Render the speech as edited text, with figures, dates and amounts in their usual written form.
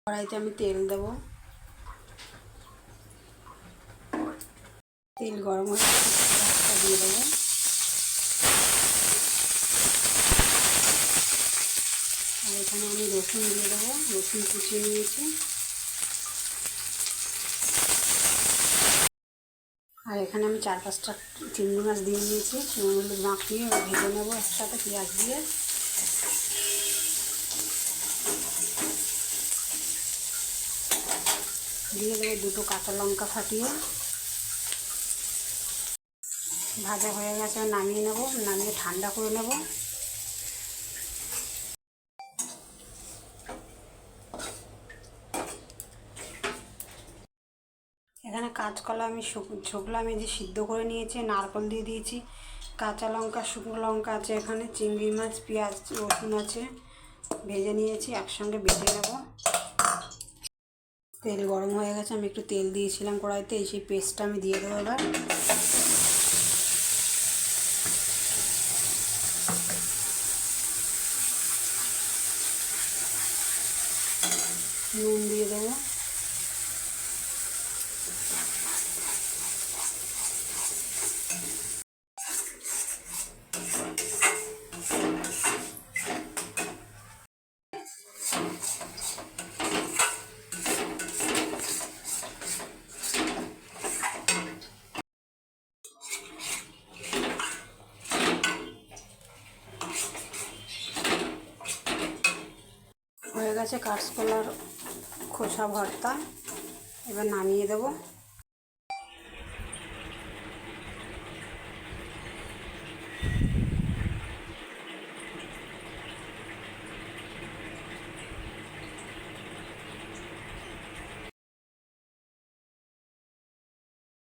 কড়াইতে আমি তেল দেব। তেল গরম হয়ে পেঁয়াজটা দিয়ে দেবো। আর এখানে আমি রসুন দিয়ে দেবো, রসুন কুচিয়ে নিয়েছি। আর এখানে আমি 4-5টা চিংড়ি মাছ দিয়ে নিয়েছি, নুন হলুদ মাখিয়ে ভেজে নেবো একসাথে পেঁয়াজ দিয়ে। দিয়ে দেবো 2টো কাঁচা লঙ্কা ফাটিয়ে। ভাজা হয়ে গেছে, নামিয়ে নেব, নামিয়ে ঠান্ডা করে নেব। এখানে কাঁচকলা আমি ছোকলা আমি যে সিদ্ধ করে নিয়েছি, নারকেল দিয়ে দিয়েছি, কাঁচা লঙ্কা শুকনো লঙ্কা আছে, এখানে চিংড়ি মাছ পেঁয়াজ রসুন আছে, ভেজে নিয়েছি, একসঙ্গে বেটে নেব। তেল গরম হয়ে গেছে, আমি একটু তেল দিয়েছিলাম কড়াইতে, সেই পেস্টটা আমি দিয়ে দেবো এবার। নুন দিয়ে দেবো। হয়ে গেছে কাঁচকলার খোসা ভর্তা, এবার নামিয়ে দেবো।